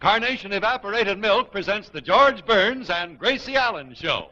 Carnation Evaporated Milk presents the George Burns and Gracie Allen Show.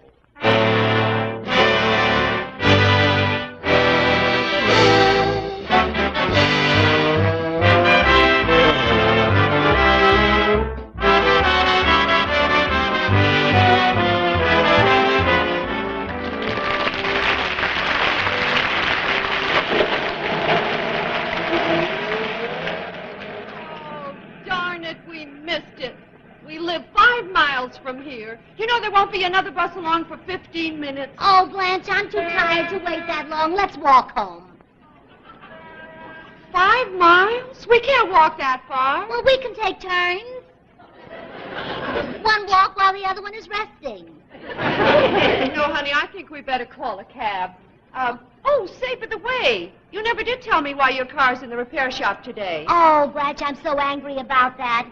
From here. You know there won't be another bus along for 15 minutes. Oh, Blanche, I'm too tired to wait that long. Let's walk home. 5 miles? We can't walk that far. Well, we can take turns. One walk while the other one is resting. No, honey, I think we better call a cab. Say, by the way, you never did tell me why your car's in the repair shop today. Oh, Blanche, I'm so angry about that.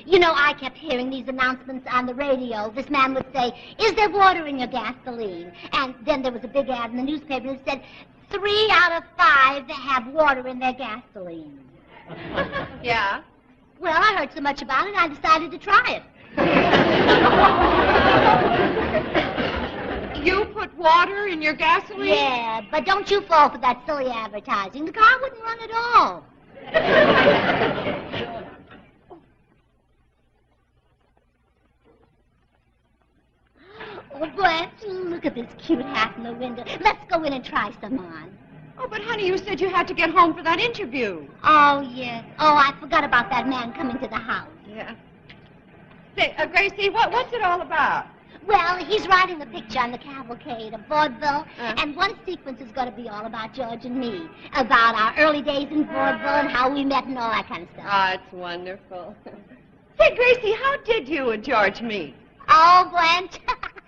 You know, I kept hearing these announcements on the radio. This man would say, "Is there water in your gasoline?" And then there was a big ad in the newspaper that said, 3 out of 5 have water in their gasoline. Yeah? Well, I heard so much about it, I decided to try it. You put water in your gasoline? Yeah, but don't you fall for that silly advertising. The car wouldn't run at all. Oh, Blanche, look at this cute hat in the window. Let's go in and try some on. Oh, but honey, you said you had to get home for that interview. Oh, yes. Oh, I forgot about that man coming to the house. Yeah. Say, Gracie, what's it all about? Well, he's writing a picture on the cavalcade of Vaudeville, and one sequence is going to be all about George and me, about our early days in Vaudeville and how we met and all that kind of stuff. Oh, it's wonderful. Say, Gracie, how did you and George meet? Oh, Blanche,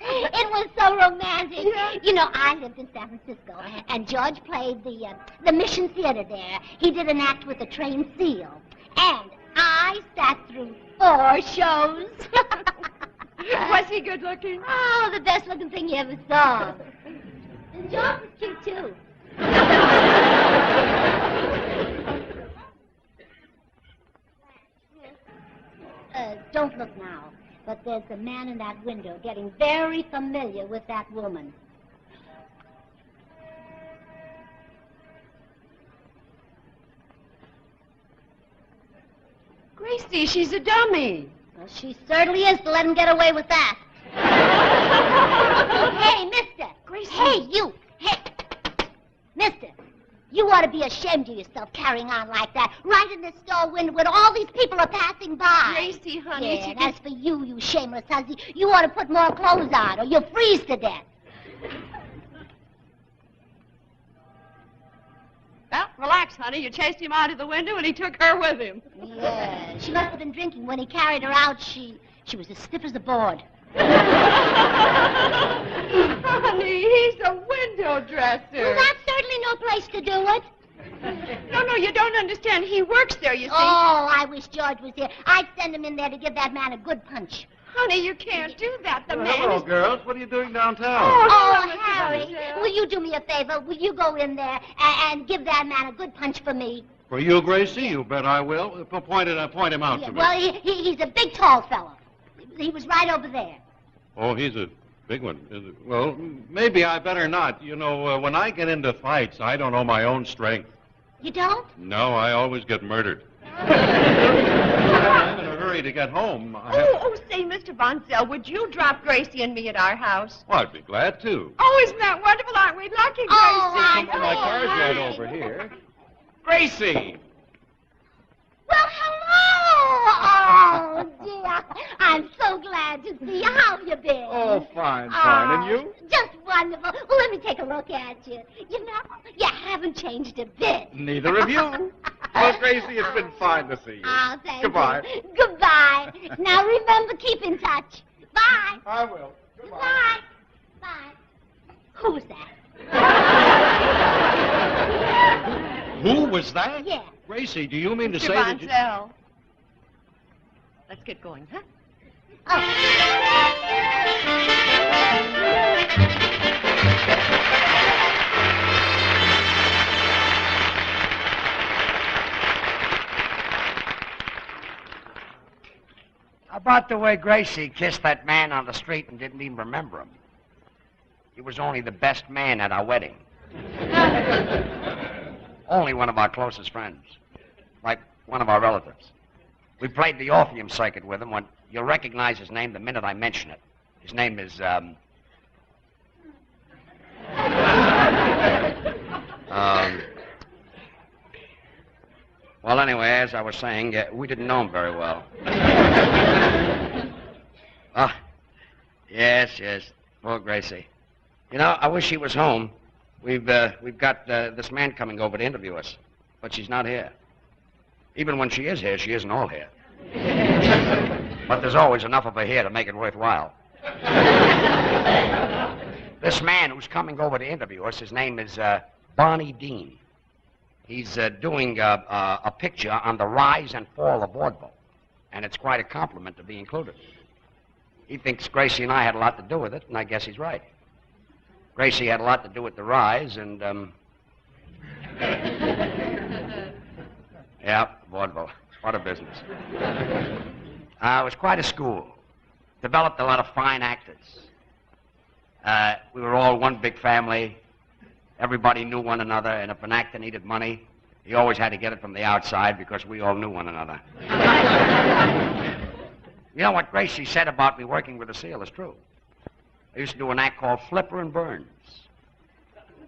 it was so romantic. Yeah. You know, I lived in San Francisco, and George played the Mission Theater there. He did an act with the trained seal, and I sat through 4 shows. Was he good looking? Oh, the best looking thing you ever saw. And George was cute, too. Don't look now. But there's a man in that window getting very familiar with that woman. Gracie, she's a dummy. Well, she certainly is to let him get away with that. Hey, mister. Gracie. Hey, you. Hey. Mister, you ought to be ashamed of yourself carrying on like that, right in this store window when all these people are passing by. Gracie, honey. Yeah, and as for you, you shameless hussy, you ought to put more clothes on or you'll freeze to death. Well, relax, honey. You chased him out of the window and he took her with him. Yeah, she must have been drinking. When he carried her out, she was as stiff as a board. Honey, he's a window dresser. Well, that's certainly no place to do it. No, you don't understand. He works there, you see. Oh, I wish George was here. I'd send him in there to give that man a good punch. Honey, you can't do that. The man Hello, is... girls. What are you doing downtown? Oh, Harry, will you do me a favor? Will you go in there and give that man a good punch for me? For you, Gracie? You bet I will. Point him out to me. Well, he's a big, tall fellow. He was right over there. Oh, he's a big one. Well, maybe I better not. You know, when I get into fights, I don't know my own strength. You don't? No, I always get murdered. I'm in a hurry to get home. Say, Mr. Von Zell, would you drop Gracie and me at our house? Well, I'd be glad to. Oh, isn't that wonderful? Aren't we lucky, Gracie? Oh, I know. My car's right over here. Gracie! Well, hello! Oh, dear. I'm so glad to see you. How have you been? Oh, fine. And you? Just wonderful. Well, let me take a look at you. You know, you haven't changed a bit. Neither of you. Well, Gracie, it's been fine to see you. Oh, thank Goodbye. you. Goodbye. Now, remember, keep in touch. Bye. I will. Goodbye. Bye. Who was that? Who was that? Yeah. Gracie, do you mean to Mr. say Von that you... Zell. Let's get going, huh? Oh. about the way Gracie kissed that man on the street and didn't even remember him? He was only the best man at our wedding. Only one of our closest friends. Like one of our relatives. We played the Orpheum circuit with him. You'll recognize his name the minute I mention it. His name is, well, anyway, as I was saying, we didn't know him very well. Oh, yes. Poor Gracie. You know, I wish she was home. We've got this man coming over to interview us, but she's not here. Even when she is here, she isn't all here. But there's always enough of her here to make it worthwhile. This man who's coming over to interview us, his name is Barney Dean. He's doing a picture on the rise and fall of vaudeville, and it's quite a compliment to be included. He thinks Gracie and I had a lot to do with it, and I guess he's right. Gracie had a lot to do with the rise, and, yeah, vaudeville. What a business. It was quite a school. Developed a lot of fine actors. We were all one big family. Everybody knew one another, and if an actor needed money, he always had to get it from the outside because we all knew one another. You know what Gracie said about me working with the Seal is true. I used to do an act called Flipper and Burns.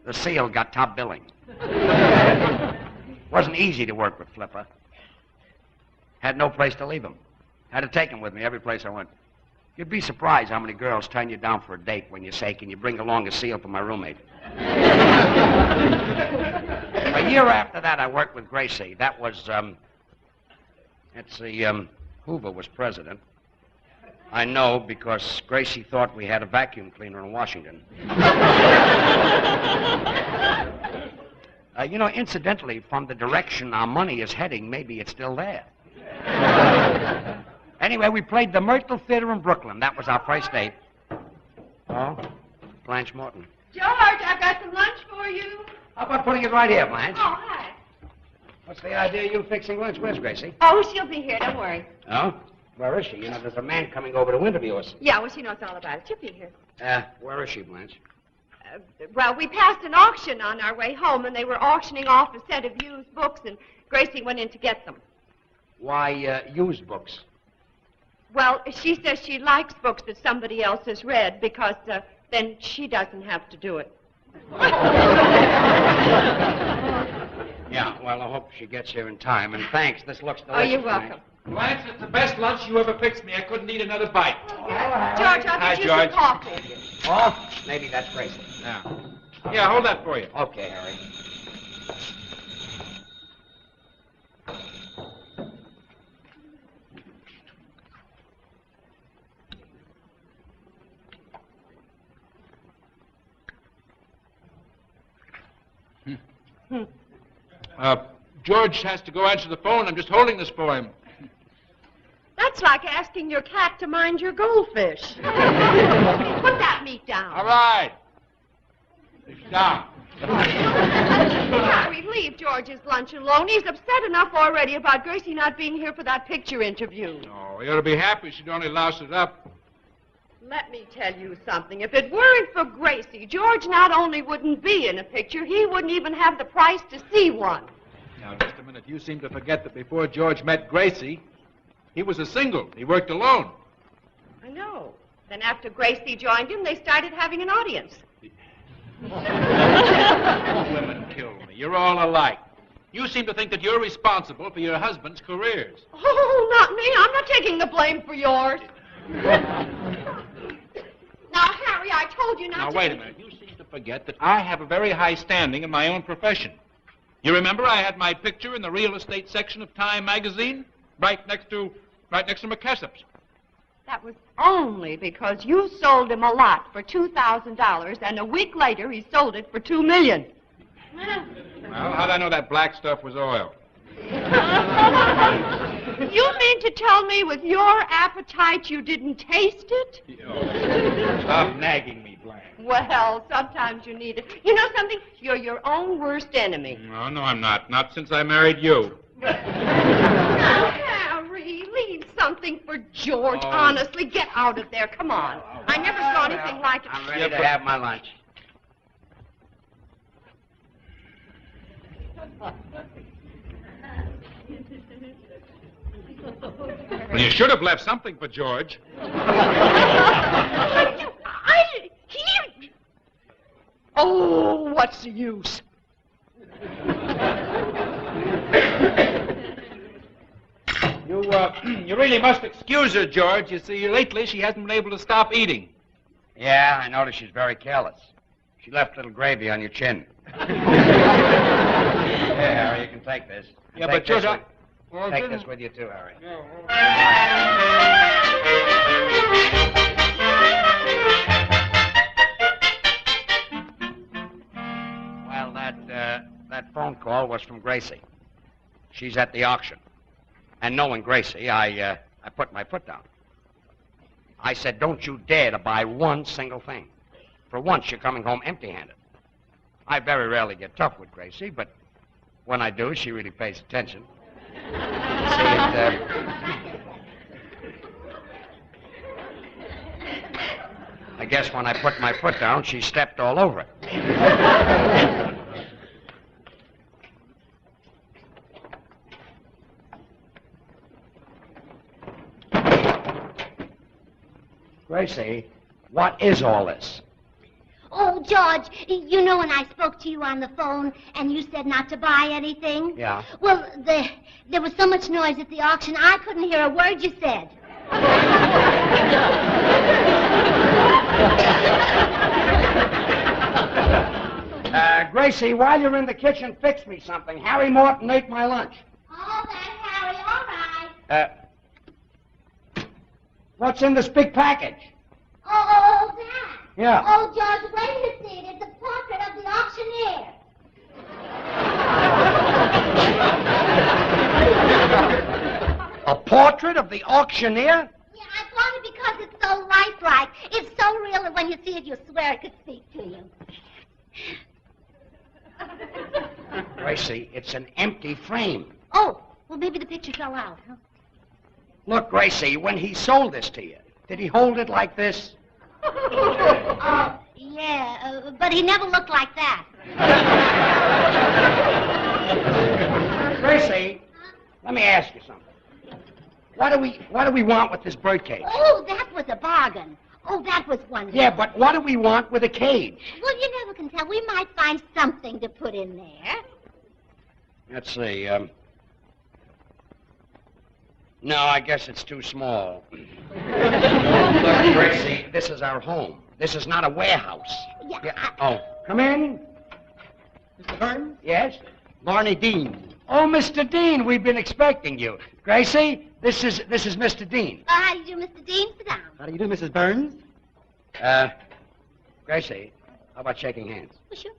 The Seal got top billing. Wasn't easy to work with Flipper. Had no place to leave him. Had to take him with me every place I went. You'd be surprised how many girls turn you down for a date when you say, "Can you bring along a Seal for my roommate?" A year after that, I worked with Gracie. That was, let's see, Hoover was president. I know because Gracie thought we had a vacuum cleaner in Washington. You know, incidentally, from the direction our money is heading, maybe it's still there. Anyway, we played the Myrtle Theater in Brooklyn. That was our first date. Oh, Blanche Morton. George, I've got some lunch for you. How about putting it right here, Blanche? Oh, hi. What's the idea of you fixing lunch? Where's Gracie? Oh, she'll be here. Don't worry. Oh? Where is she? You know, there's a man coming over to interview us. Yeah, well, she knows all about it. She'll be here. Where is she, Blanche? Well, we passed an auction on our way home, and they were auctioning off a set of used books, and Gracie went in to get them. Why, used books? Well, she says she likes books that somebody else has read because then she doesn't have to do it. Yeah, well, I hope she gets here in time. And thanks. This looks delicious. Oh, you're welcome. Blanche, it's the best lunch you ever fixed me. I couldn't eat another bite. George, I'll Hi, get you George. some coffee. Oh, maybe that's Gracie. Yeah, hold that for you. Okay, Harry. George has to go answer the phone. I'm just holding this for him. That's like asking your cat to mind your goldfish. Put that meat down. All right. It's down. Harry, leave George's lunch alone. He's upset enough already about Gracie not being here for that picture interview. Oh, he ought to be happy she'd only louse it up. Let me tell you something. If it weren't for Gracie, George not only wouldn't be in a picture, he wouldn't even have the price to see one. Now, just a minute. You seem to forget that before George met Gracie, he was a single. He worked alone. I know. Then after Gracie joined him, they started having an audience. Women kill me. You're all alike. You seem to think that you're responsible for your husband's careers. Oh, not me. I'm not taking the blame for yours. Now, Harry, I told you not Now, to... wait a minute. You seem to forget that I have a very high standing in my own profession. You remember I had my picture in the real estate section of Time magazine? Right next to McKessop's. That was only because you sold him a lot for $2,000, and a week later he sold it for $2 million. Well, how'd I know that black stuff was oil? You mean to tell me with your appetite you didn't taste it? Stop nagging me, Blanche. Well, sometimes you need it. You know something? You're your own worst enemy. No, I'm not. Not since I married you. Now, Harry, leave something something for George. Oh. Honestly, get out of there. Come on. I never saw anything like it. I'm ready to have my lunch. Well, you should have left something for George. Oh, what's the use? You really must excuse her, George. You see, lately she hasn't been able to stop eating. Yeah, I noticed she's very careless. She left a little gravy on your chin. Here, Harry, you can take this. Yeah, Take but George, this well, Take didn't- this with you, too, Harry. Well, that phone call was from Gracie. She's at the auction. And knowing Gracie, I put my foot down. I said, don't you dare to buy one single thing. For once, you're coming home empty-handed. I very rarely get tough with Gracie, but when I do, she really pays attention. See, I guess when I put my foot down, she stepped all over it. Gracie, what is all this? Oh, George, you know when I spoke to you on the phone and you said not to buy anything? Yeah. Well, there was so much noise at the auction, I couldn't hear a word you said. Gracie, while you're in the kitchen, fix me something. Harry Morton ate my lunch. All right, Harry, all right. What's in this big package? Oh, that. Yeah. Oh, George, wait till you see it. It's a portrait of the auctioneer. A portrait of the auctioneer? Yeah, I bought it because it's so lifelike. It's so real that when you see it, you swear it could speak to you. Gracie, it's an empty frame. Oh, well, maybe the picture fell out, huh? Look, Gracie, when he sold this to you, did he hold it like this? Yeah, but he never looked like that. Gracie, let me ask you something. What do we want with this birdcage? Oh, that was a bargain. Oh, that was wonderful. Yeah, but what do we want with a cage? Well, you never can tell. We might find something to put in there. Let's see. No, I guess it's too small. Look, Gracie, this is our home. This is not a warehouse. Yeah. Oh, come in. Mr. Burns? Yes? Ronnie Dean. Oh, Mr. Dean, we've been expecting you. Gracie, this is Mr. Dean. How do you do, Mr. Dean? Sit down. How do you do, Mrs. Burns? Gracie, how about shaking hands? Well, sure.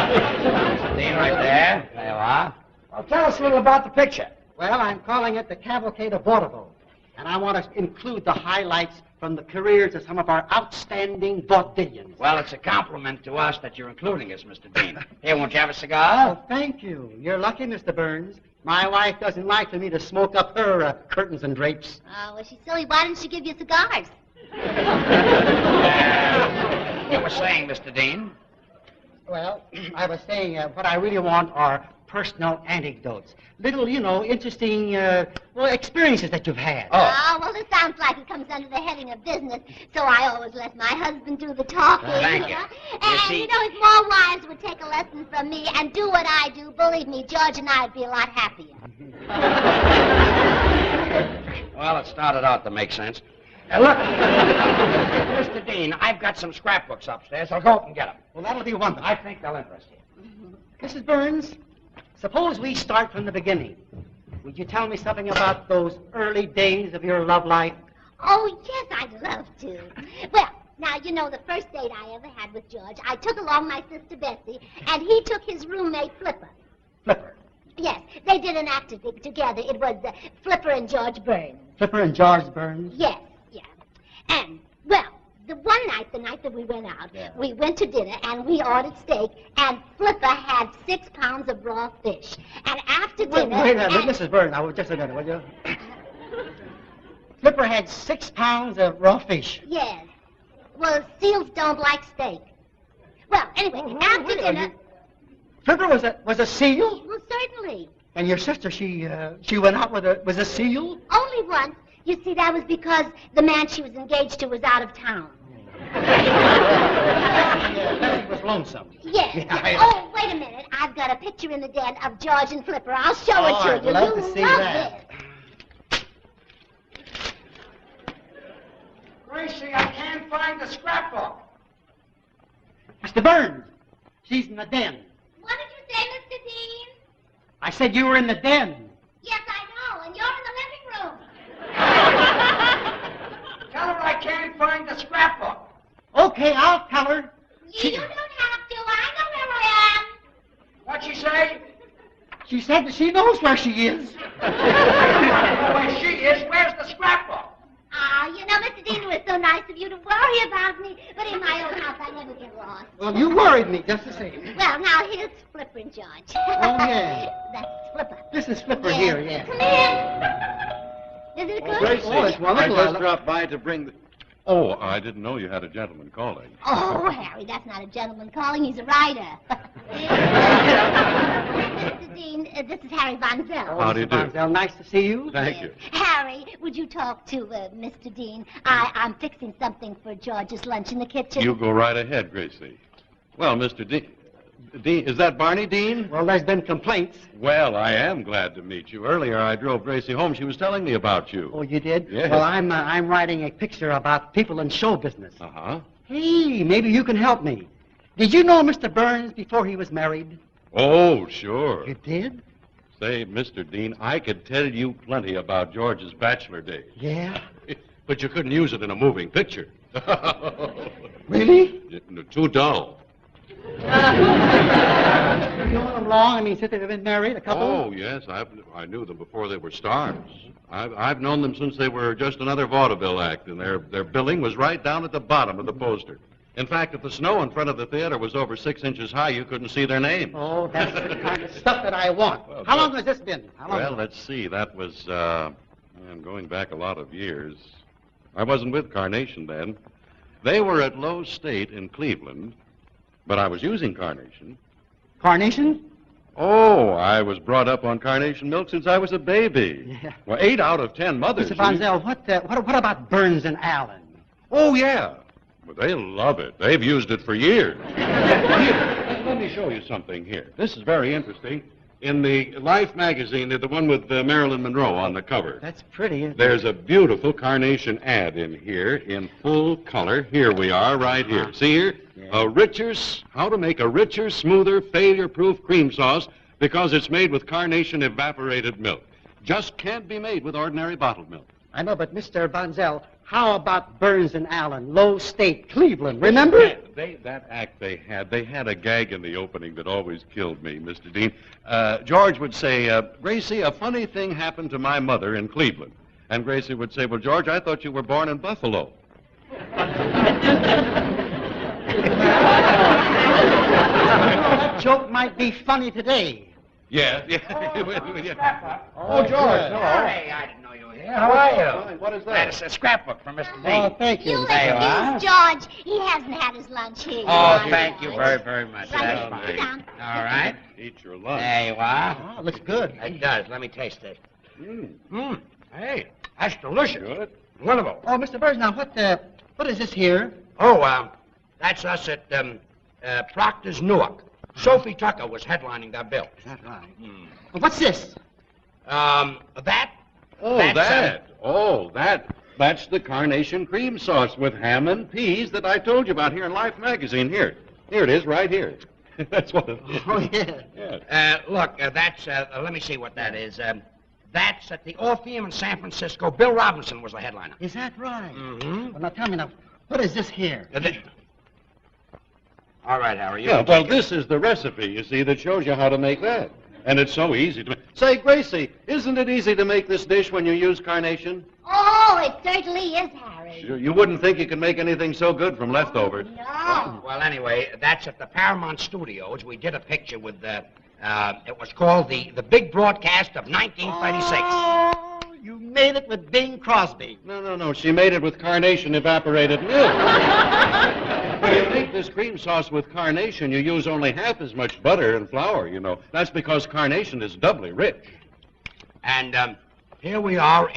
Mr. Dean, right there. There you are. Well, tell us a little about the picture. Well, I'm calling it the Cavalcade of Vaudeville. And I want to include the highlights from the careers of some of our outstanding vaudevillians. Well, it's a compliment to us that you're including us, Mr. Dean. Here, won't you have a cigar? Oh, thank you. You're lucky, Mr. Burns. My wife doesn't like for me to smoke up her curtains and drapes. Oh, well, she's silly. Why didn't she give you cigars? You were saying, Mr. Dean? Well, I was saying what I really want are personal anecdotes. Little, interesting, experiences that you've had. Oh, well, this sounds like it comes under the heading of business, so I always let my husband do the talking. Thank you. And, if more wives would take a lesson from me and do what I do, believe me, George and I would be a lot happier. Well, it started out to make sense. Look, Mr. Dean, I've got some scrapbooks upstairs. I'll go up and get them. Well, that'll be wonderful. I think they'll interest you. Mrs. Burns, suppose we start from the beginning. Would you tell me something about those early days of your love life? Oh, yes, I'd love to. Well, now, the first date I ever had with George, I took along my sister Bessie, and he took his roommate, Flipper. Flipper. Yes, they did an act together. It was Flipper and George Burns. Flipper and George Burns? Yes, yeah. And, well, the one night, the night that we went out, we went to dinner, and we ordered steak, and Flipper had 6 pounds of raw fish. And after dinner... Wait a minute, Mrs. Burns, just a minute, will you? Flipper had 6 pounds of raw fish. Yes. Well, seals don't like steak. Well, anyway, after dinner... Flipper was a seal? Well, certainly. And your sister, she went out with a seal? Only once. You see, that was because the man she was engaged to was out of town. She was lonesome. Yes. Yeah, Oh, wait a minute. I've got a picture in the den of George and Flipper. I'll show it to you. I'd love to You'll see love that. it. Gracie, I can't find the scrapbook. Mr. Burns, she's in the den. What did you say, Mr. Dean? I said you were in the den. Yes, I know, and you're in the living room. Tell her I can't find the scrapbook. Okay, I'll tell her. You don't have to. I know where I am. What'd she say? She said that she knows where she is. Where she is, where's the scrapbook? Ah, you know, Mr. Dean, it was so nice of you to worry about me, but in my own house, I never get lost. Well, you worried me just the same. Well, now here's Flipper and George. Oh, yeah. That's Flipper. This is Flipper here, yeah. Come in. Is it good? Gracie, Oh, it's wonderful. I just dropped by to bring the... Oh, I didn't know you had a gentleman calling. Oh, Harry, that's not a gentleman calling. He's a writer. Mr. Dean, this is Harry Von Zell. How do you do? Zell, nice to see you. Thank you. Harry, would you talk to Mr. Dean? I'm fixing something for George's lunch in the kitchen. You go right ahead, Gracie. Well, Mr. Dean, is that Barney Dean? Well, there's been complaints. Well, I am glad to meet you. Earlier, I drove Gracie home. She was telling me about you. Oh, you did? Yes. Well, I'm writing a picture about people in show business. Uh-huh. Hey, maybe you can help me. Did you know Mr. Burns before he was married? Oh, sure. You did? Say, Mr. Dean, I could tell you plenty about George's bachelor days. Yeah. But you couldn't use it in a moving picture. Really? Too dull. You know them long? I mean, since they've been married, a couple? Oh, yes. I knew them before they were stars. I've known them since they were just another vaudeville act, and their billing was right down at the bottom of the poster. In fact, if the snow in front of the theater was over 6 inches high, you couldn't see their names. Oh, that's the kind of stuff that I want. Well, How long has this been? Well, let's see. That was, I'm going back a lot of years. I wasn't with Carnation then. They were at Lowe's State in Cleveland, but I was using Carnation. Carnation? Oh, I was brought up on Carnation milk since I was a baby. Yeah. Well, 8 out of 10 mothers. Mr. Von Zell, what about Burns and Allen? Oh, yeah. Well, they love it. They've used it for years. Here, let me show you something here. This is very interesting. In the Life magazine, the one with Marilyn Monroe on the cover. That's pretty, isn't it? There's a beautiful Carnation ad in here in full color. Here we are, right here. See here? Yeah. How to make a richer, smoother, failure-proof cream sauce because it's made with Carnation evaporated milk. Just can't be made with ordinary bottled milk. I know, but Mr. Von Zell, how about Burns and Allen, Lowe's State, Cleveland, remember? Yeah, that act they had a gag in the opening that always killed me, Mr. Dean. George would say, Gracie, a funny thing happened to my mother in Cleveland. And Gracie would say, well, George, I thought you were born in Buffalo. That joke might be funny today. Yeah. Oh, George, hello. Hey, I didn't know you were here. How are you? Fine. What is that? That's a scrapbook from Mr. Dean. Oh, thank You you. excuse George. He hasn't had his lunch here. Oh, yet. thank you very, very much. Right, That's sit fine. down. All right. Eat your lunch. There you are. Oh, looks good. It does. Let me taste it. Mm. Hey, that's delicious. Good. Wonderful. Oh, Mr. Burns, now, what is this here? Oh, that's us at Proctor's Newark. Sophie Tucker was headlining that bill. Is that right? Well, what's this? That? Oh, that's the Carnation cream sauce with ham and peas that I told you about here in Life magazine. Here it is, right here. That's what it is. Oh, yeah. Yeah. Look, that's, let me see what that is. That's at the Orpheum in San Francisco. Bill Robinson was the headliner. Is that right? Mm-hmm. Well, now tell me now, what is this here? All right, Harry. Yeah, well, this is the recipe, you see, that shows you how to make that. And it's so easy to make. Say, Gracie, isn't it easy to make this dish when you use Carnation? Oh, it certainly is, Harry. You wouldn't think you could make anything so good from leftovers. No. Well, anyway, that's at the Paramount Studios. We did a picture with it was called the Big Broadcast of 1936. Oh, you made it with Bing Crosby. No. She made it with carnation evaporated milk. You make this cream sauce with carnation, you use only half as much butter and flour, you know. That's because carnation is doubly rich. And here we are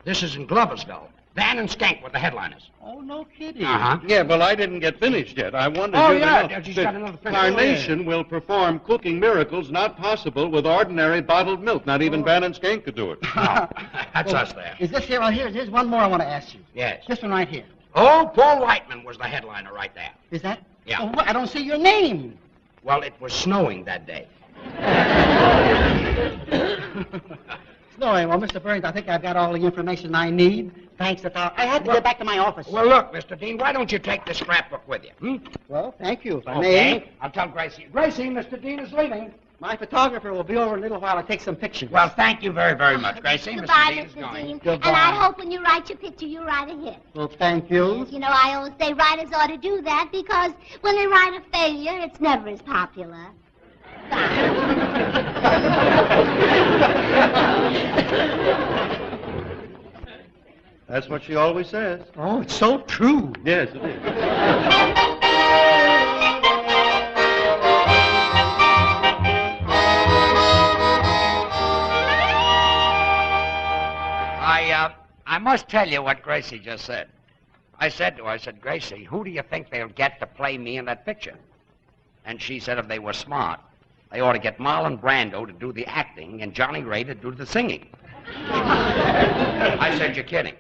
this is in Gloversville. Van and Skank were the headliners. Oh, no kidding. Uh-huh. Yeah, well, I didn't get finished yet. I wanted Oh, you to yeah, know she's that got another finish. carnation will perform cooking miracles not possible with ordinary bottled milk. Not even Van and Skank could do it. No, that's us there. Is this here right here? Here's one more I want to ask you. Yes. This one right here. Oh, Paul Whiteman was the headliner right there. Is that? Yeah. Oh, I don't see your name. Well, it was snowing that day. No, well, Mr. Burns, I think I've got all the information I need. Thanks. I had to get back to my office. Well, look, Mr. Dean, why don't you take this scrapbook with you? Well, thank you, if I Okay. may. I'll tell Gracie. Gracie, Mr. Dean is leaving. My photographer will be over in a little while to take some pictures. Well, thank you very, very much, Gracie. Goodbye, Mr. Dean is Mr. going. Dean. Goodbye. And I hope when you write your picture, you write a hit. Well, thank you. Yes, you know, I always say writers ought to do that because when they write a failure, it's never as popular. That's what she always says. Oh, it's so true. Yes, it is. I must tell you what Gracie just said. I said to her, Gracie, who do you think they'll get to play me in that picture? And she said if they were smart, they ought to get Marlon Brando to do the acting and Johnny Ray to do the singing. I said, you're kidding.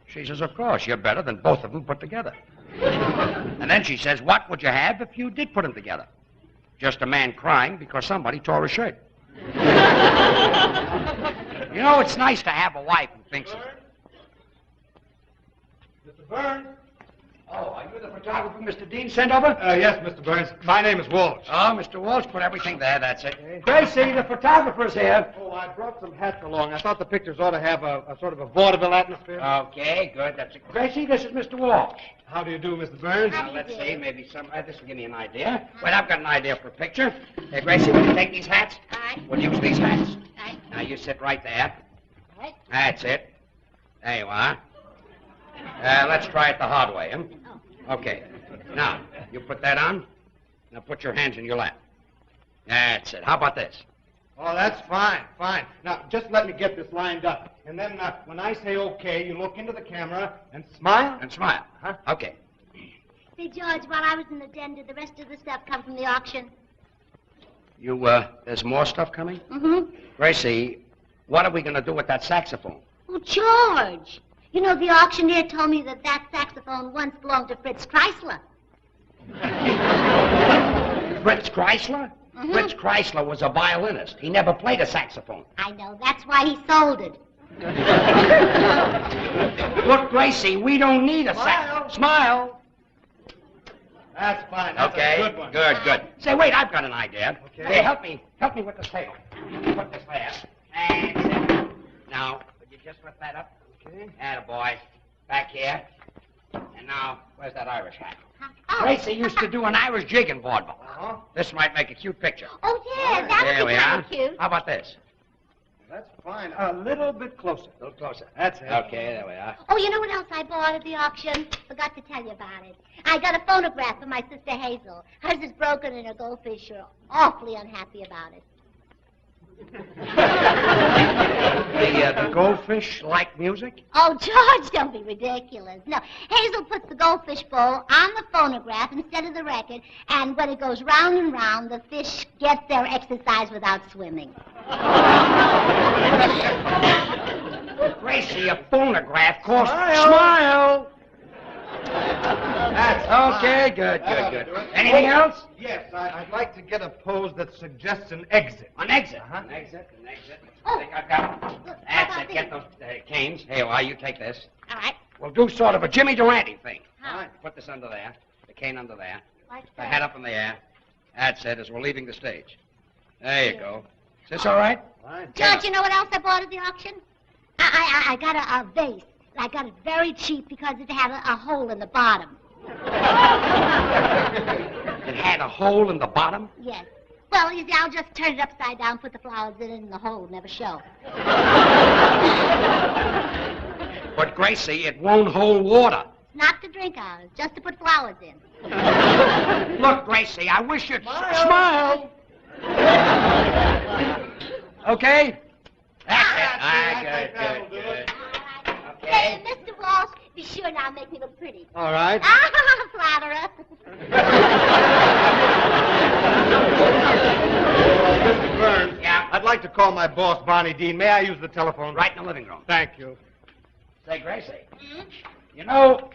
She says, of course, you're better than both of them put together. And then she says, what would you have if you did put them together? Just a man crying because somebody tore his shirt. You know, it's nice to have a wife who thinks of it. Mr. Burns? Oh, are you the photographer Mr. Dean sent over? Yes, Mr. Burns. My name is Walsh. Oh, Mr. Walsh, put everything there, that's it. Gracie, the photographer's here. Oh, I brought some hats along. I thought the pictures ought to have a sort of a vaudeville atmosphere. Okay, good, that's it. Gracie, this is Mr. Walsh. How do you do, Mr. Burns? Now, let's see, maybe this will give me an idea. Wait, I've got an idea for a picture. Hey, Gracie, will you take these hats? All right. We'll use these hats. All right. Now, you sit right there. All right. That's it. There you are. Let's try it the hard way, huh? Okay. Now, you put that on. Now, put your hands in your lap. That's it. How about this? Oh, that's fine, fine. Now, just let me get this lined up. And then when I say okay, you look into the camera and smile. And smile. Huh? Okay. Say, George, while I was in the den, did the rest of the stuff come from the auction? There's more stuff coming? Mm-hmm. Gracie, what are we going to do with that saxophone? Oh, George. You know, the auctioneer told me that saxophone once belonged to Fritz Chrysler. Fritz Chrysler? Mm-hmm. Fritz Chrysler was a violinist. He never played a saxophone. I know. That's why he sold it. Look, Gracie, we don't need a saxophone. Smile. That's fine. That's Okay, a good one. good. Say, wait, I've got an idea. Okay. Hey, help me with this table. Put this there. That's it. Now, would you just lift that up? Okay. Attaboy. Back here. And now, where's that Irish hat? Oh. Gracie used to do an Irish jig in vaudeville. Uh-huh. This might make a cute picture. Oh, yeah, that There would we be kind are. of cute. How about this? That's fine. A little bit closer. A little closer. That's it. Okay, there we are. Oh, you know what else I bought at the auction? Forgot to tell you about it. I got a phonograph for my sister Hazel. Hers is broken and her goldfish are awfully unhappy about it. The goldfish like music? Oh, George, don't be ridiculous. No, Hazel puts the goldfish bowl on the phonograph instead of the record, and when it goes round and round, the fish gets their exercise without swimming. Gracie, a phonograph costs... Smile. That's Okay, good. Anything else? Yes, I'd like to get a pose that suggests an exit. An exit. Uh-huh. An exit. Oh. I think I've got it. Look, That's how it. about Get those canes. Here, well, you take this. All right. We'll do sort of a Jimmy Durante thing. How? Put this under there. The cane under there. Like The that. head up in the air. That's it, as we're leaving the stage. There you go. Is this all right? Fine. George, you know what else I bought at the auction? I got a vase. I got it very cheap because it had a hole in the bottom. It had a hole in the bottom? Yes. Well, you see, I'll just turn it upside down, put the flowers in it, and the hole will never show. But, Gracie, it won't hold water. Not to drink out of, just to put flowers in. Look, Gracie, I wish you'd Smile. Okay? That's it. I think that'll do it. Hey, Mr. Walsh, be sure now make me look pretty. All right. Flatterer. Mr. Burns. Yeah? I'd like to call my boss, Bonnie Dean. May I use the telephone? Right in the living room. Thank you. Say, Gracie, you know,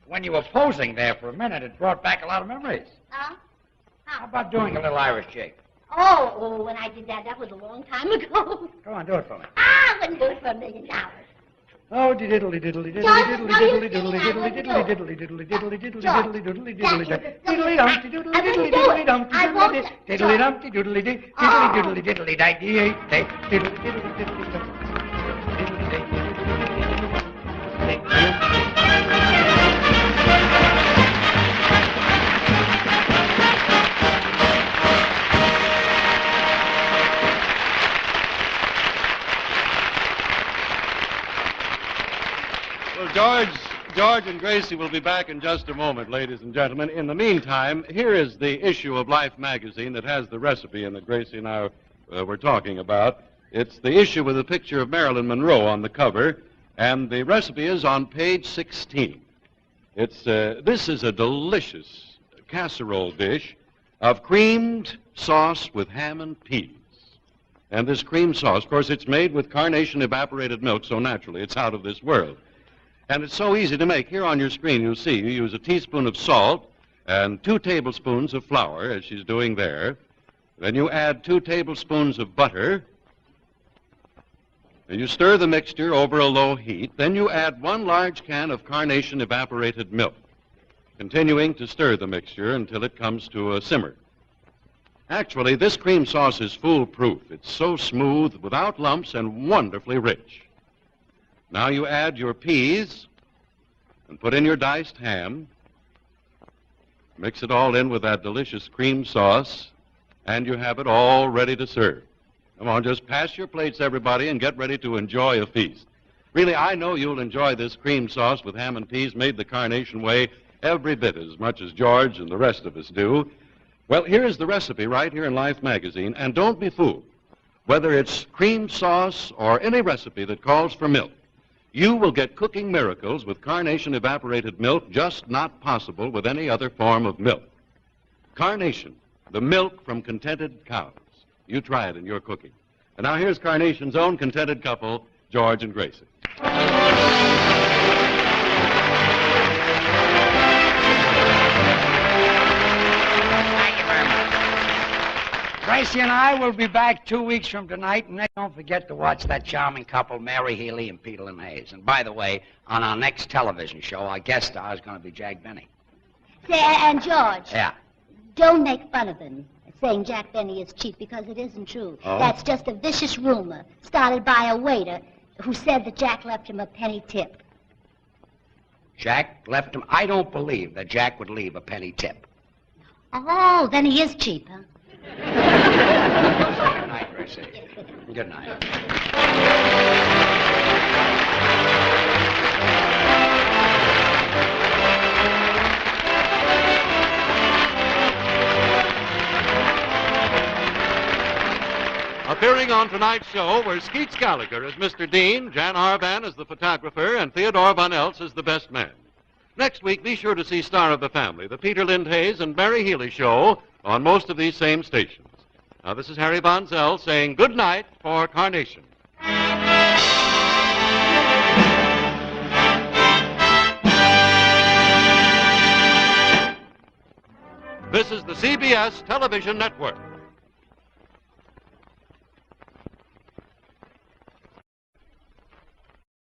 when you were posing there for a minute, it brought back a lot of memories. Huh? How about doing a little Irish jig? Oh, when I did that was a long time ago. Go on, do it for me. I wouldn't do it for $1 million. Oh, diddly diddly diddly George, diddly no, you diddly sing, diddly I diddly won't do diddly it. diddly diddly diddly diddly George, diddly diddly that diddly is diddly the diddly silliest- diddly I diddly won't do diddly it. dumpty I diddly won't. diddly George. dumpty diddly diddly Oh. diddly diddly diddly diddly diddly Well, George and Gracie will be back in just a moment, ladies and gentlemen. In the meantime, here is the issue of Life magazine that has the recipe in that Gracie and I were talking about. It's the issue with a picture of Marilyn Monroe on the cover, and the recipe is on page 16. This is a delicious casserole dish of creamed sauce with ham and peas. And this cream sauce, of course, it's made with carnation evaporated milk, so naturally it's out of this world. And it's so easy to make. Here on your screen, you'll see you use a teaspoon of salt and 2 tablespoons of flour, as she's doing there. Then you add 2 tablespoons of butter. And you stir the mixture over a low heat. Then you add 1 large can of carnation evaporated milk, continuing to stir the mixture until it comes to a simmer. Actually, this cream sauce is foolproof. It's so smooth, without lumps, and wonderfully rich. Now you add your peas and put in your diced ham. Mix it all in with that delicious cream sauce, and you have it all ready to serve. Come on, just pass your plates, everybody, and get ready to enjoy a feast. Really, I know you'll enjoy this cream sauce with ham and peas made the carnation way every bit as much as George and the rest of us do. Well, here is the recipe right here in Life magazine, and don't be fooled. Whether it's cream sauce or any recipe that calls for milk, you will get cooking miracles with carnation evaporated milk just not possible with any other form of milk. Carnation, the milk from contented cows. You try it in your cooking. And now here's Carnation's own contented couple, George and Gracie. Thank you very much. Gracie and I will be back 2 weeks from tonight, and then don't forget to watch that charming couple, Mary Healy and Peter Lynn Hayes. And by the way, on our next television show, our guest star is going to be Jack Benny. Say, and George. Yeah. Don't make fun of him, saying Jack Benny is cheap, because it isn't true. Oh? That's just a vicious rumor started by a waiter who said that Jack left him a penny tip. Jack left him. I don't believe that Jack would leave a penny tip. Oh, then he is cheap, huh? Good night, Gracie. Good night. Appearing on tonight's show were Skeets Gallagher as Mr. Dean, Jan Arban as the photographer, and Theodore Von Eltz as the best man. Next week, be sure to see Star of the Family, the Peter Lynn Hayes and Mary Healy show on most of these same stations. Now, this is Harry Von Zell saying good night for Carnation. This is the CBS Television Network.